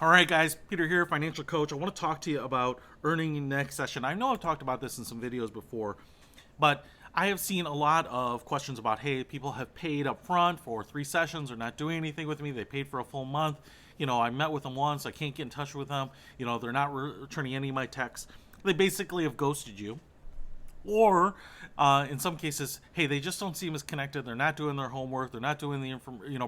All right, guys, Peter here, financial coach. I want to talk to you about earning next session. I know I've talked about this in some videos before, but I have seen a lot of questions about, hey, people have paid up front for 3 sessions, they're not doing anything with me, they paid for a full month. I met with them once, I can't get in touch with them, they're not returning any of my texts. They basically have ghosted you. Or in some cases, hey, they just don't seem as connected. They're not doing their homework. They're not doing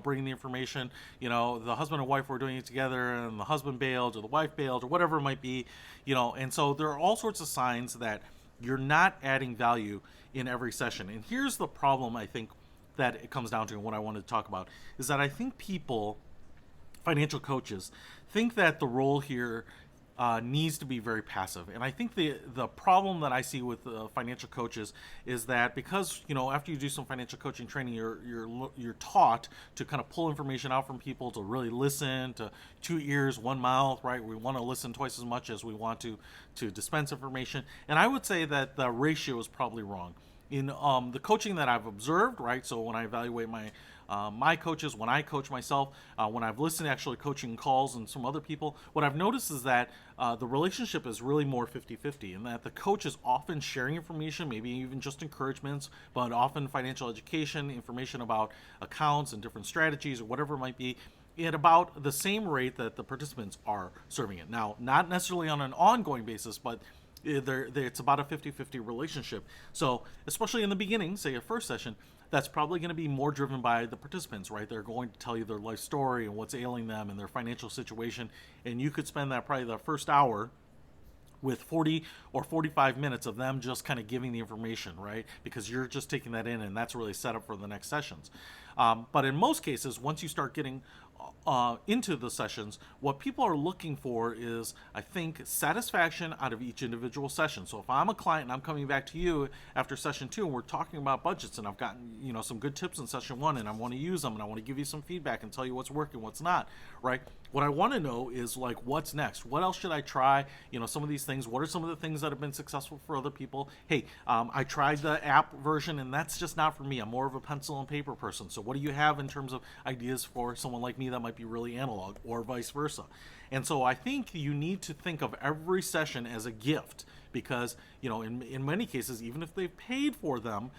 bringing the information. The husband and wife were doing it together, and the husband bailed, or the wife bailed, or whatever it might be. And so there are all sorts of signs that you're not adding value in every session. And here's the problem, I think, that it comes down to, and what I wanted to talk about is that I think people, financial coaches, think that the role here needs to be very passive. And I think the problem that I see with financial coaches is that because after you do some financial coaching training, you're taught to kind of pull information out from people, to really listen, to 2 ears, 1 mouth, right? We want to listen twice as much as we want to dispense information. And I would say that the ratio is probably wrong in the coaching that I've observed, right? So when I evaluate my coaches, when I coach myself, when I've listened to actually coaching calls and some other people, what I've noticed is that the relationship is really more 50-50, and that the coach is often sharing information, maybe even just encouragements, but often financial education, information about accounts and different strategies or whatever it might be, at about the same rate that the participants are serving it. Now, not necessarily on an ongoing basis, but it's about a 50-50 relationship. So especially in the beginning, say a first session, that's probably going to be more driven by the participants, right? They're going to tell you their life story and what's ailing them and their financial situation, and you could spend that probably the first hour with 40 or 45 minutes of them just kind of giving the information, right? Because you're just taking that in, and that's really set up for the next sessions. But in most cases, once you start getting into the sessions, what people are looking for is, I think, satisfaction out of each individual session. So if I'm a client and I'm coming back to you after session 2 and we're talking about budgets, and I've gotten some good tips in session 1, and I want to use them, and I want to give you some feedback and tell you what's working, what's not, right? What I want to know is, like, what's next? What else should I try? Some of these things. What are some of the things that have been successful for other people? Hey, I tried the app version, and that's just not for me. I'm more of a pencil and paper person. So what do you have in terms of ideas for someone like me that might be really analog, or vice versa? And so I think you need to think of every session as a gift, because in many cases, even if they've paid for them,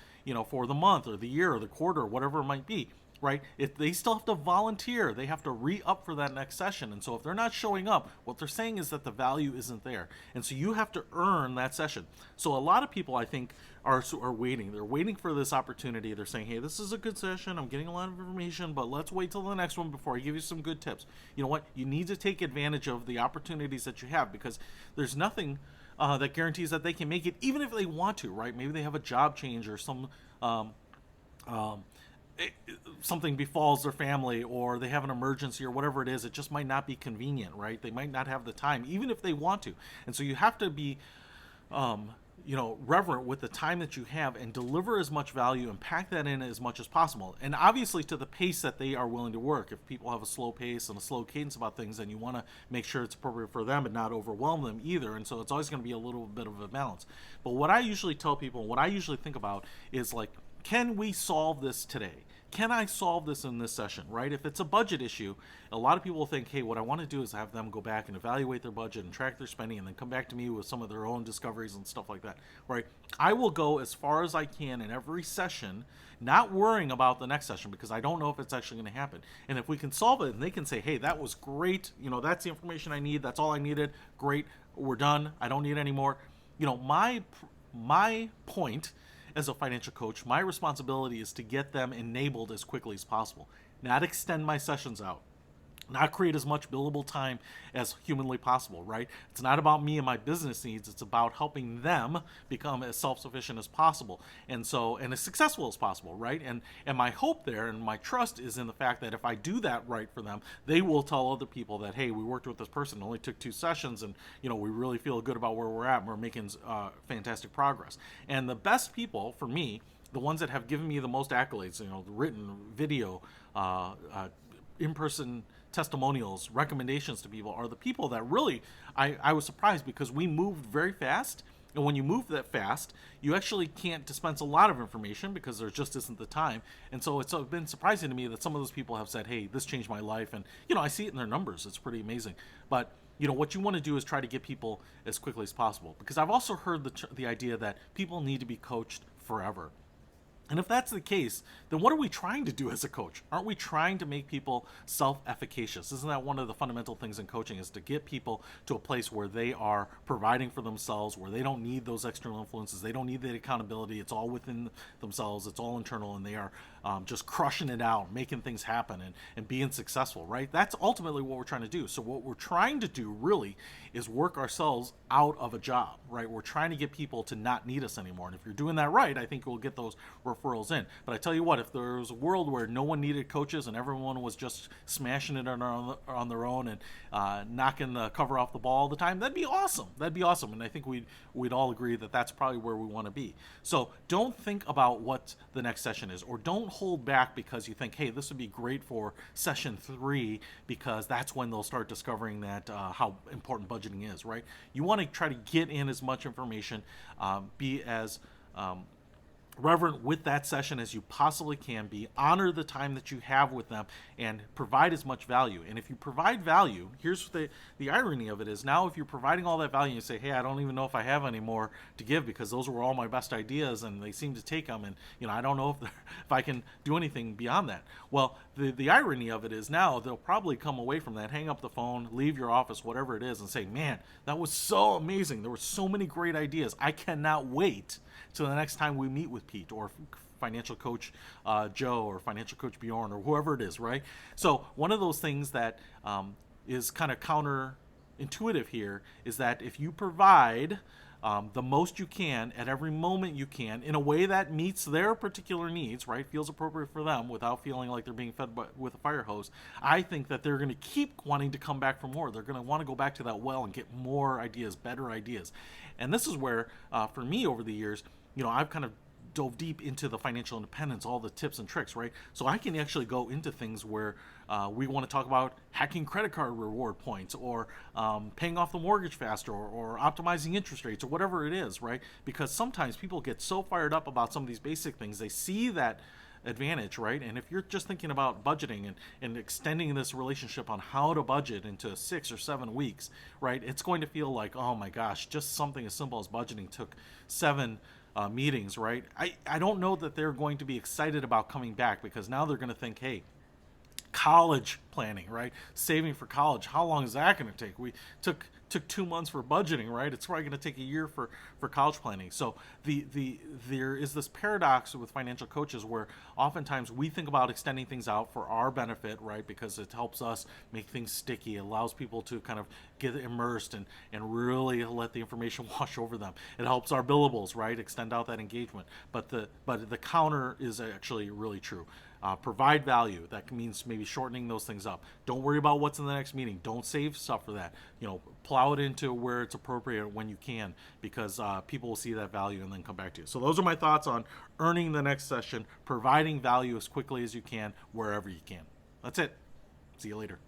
for the month or the year or the quarter or whatever it might be, right? If they still have to volunteer, they have to re-up for that next session. And so if they're not showing up, what they're saying is that the value isn't there. And so you have to earn that session. So a lot of people, I think, are waiting. They're waiting for this opportunity. They're saying, hey, this is a good session. I'm getting a lot of information, but let's wait till the next one before I give you some good tips. You know what? You need to take advantage of the opportunities that you have, because there's nothing that guarantees that they can make it, even if they want to, right? Maybe they have a job change, or um, um, something befalls their family, or they have an emergency, or whatever it is. It just might not be convenient, right? They might not have the time, even if they want to. And so you have to be reverent with the time that you have, and deliver as much value and pack that in as much as possible. And obviously to the pace that they are willing to work. If people have a slow pace and a slow cadence about things, then you want to make sure it's appropriate for them and not overwhelm them either. And so it's always going to be a little bit of a balance. But what I usually tell people, what I usually think about is, like, can we solve this today? Can I solve this in this session, right? If it's a budget issue, a lot of people think, hey, what I want to do is have them go back and evaluate their budget and track their spending, and then come back to me with some of their own discoveries and stuff like that, right? I will go as far as I can in every session, not worrying about the next session, because I don't know if it's actually going to happen. And if we can solve it, and they can say, hey, that was great, that's the information I need, that's all I needed, great, we're done, I don't need any more. My point as a financial coach, my responsibility is to get them enabled as quickly as possible, not extend my sessions out, not create as much billable time as humanly possible, right? It's not about me and my business needs. It's about helping them become as self-sufficient as possible, and as successful as possible, right? And my hope there, and my trust, is in the fact that if I do that right for them, they will tell other people that, hey, we worked with this person, it only took 2 sessions, and we really feel good about where we're at, and we're making fantastic progress. And the best people, for me, the ones that have given me the most accolades, the written, video, in-person testimonials, recommendations to people, are the people that really, I was surprised, because we moved very fast, And when you move that fast, you actually can't dispense a lot of information because there just isn't the time. And so it's been surprising to me that some of those people have said, hey, this changed my life. And, I see it in their numbers. It's pretty amazing. But, what you want to do is try to get people as quickly as possible. Because I've also heard the idea that people need to be coached forever. And if that's the case, then what are we trying to do as a coach? Aren't we trying to make people self-efficacious? Isn't that one of the fundamental things in coaching, is to get people to a place where they are providing for themselves, where they don't need those external influences, they don't need the accountability, it's all within themselves, it's all internal, and they are just crushing it out, making things happen, and being successful, right? That's ultimately what we're trying to do. So what we're trying to do really is work ourselves out of a job, right? We're trying to get people to not need us anymore. And if you're doing that right, I think we'll get those referrals in. But I tell you what, if there was a world where no one needed coaches and everyone was just smashing it on their own and knocking the cover off the ball all the time, that'd be awesome. That'd be awesome. And I think we'd all agree that that's probably where we want to be. So don't think about what the next session is, or don't hold back because you think, hey, this would be great for session 3, because that's when they'll start discovering that how important budgeting is, right? You want to try to get in as much information, be as reverent with that session as you possibly can be, honor the time that you have with them, and provide as much value. And if you provide value, here's the irony of it is, now if you're providing all that value and you say, hey, I don't even know if I have any more to give because those were all my best ideas and they seem to take them, and I don't know if I can do anything beyond that. Well, the irony of it is, now they'll probably come away from that, hang up the phone, leave your office, whatever it is, and say, man, that was so amazing. There were so many great ideas. I cannot wait till the next time we meet with Pete or financial coach Joe or financial coach Bjorn or whoever it is, right? So one of those things that is kind of counterintuitive here is that if you provide the most you can at every moment you can in a way that meets their particular needs, right, feels appropriate for them without feeling like they're being fed with a fire hose, I think that they're going to keep wanting to come back for more. They're going to want to go back to that well and get more ideas, better ideas. And this is where, for me over the years, I've kind of dove deep into the financial independence, all the tips and tricks, right? So I can actually go into things where we want to talk about hacking credit card reward points, or paying off the mortgage faster, or optimizing interest rates, or whatever it is, right? Because sometimes people get so fired up about some of these basic things, they see that advantage, right? And if you're just thinking about budgeting and extending this relationship on how to budget into 6 or 7 weeks, right, it's going to feel like, oh my gosh, just something as simple as budgeting took 7 meetings, right? I don't know that they're going to be excited about coming back, because now they're going to think, hey, college planning, right? Saving for college, how long is that going to take? We took 2 months for budgeting, right? It's probably going to take a year for college planning. So there is this paradox with financial coaches where oftentimes we think about extending things out for our benefit, right? Because it helps us make things sticky. It allows people to kind of get immersed and really let the information wash over them. It helps our billables, right? Extend out that engagement. But the counter is actually really true. Provide value. That means maybe shortening those things up. Don't worry about what's in the next meeting. Don't save stuff for that. Plow it into where it's appropriate when you can, because people will see that value and then come back to you. So those are my thoughts on earning the next session, providing value as quickly as you can, wherever you can. That's it. See you later.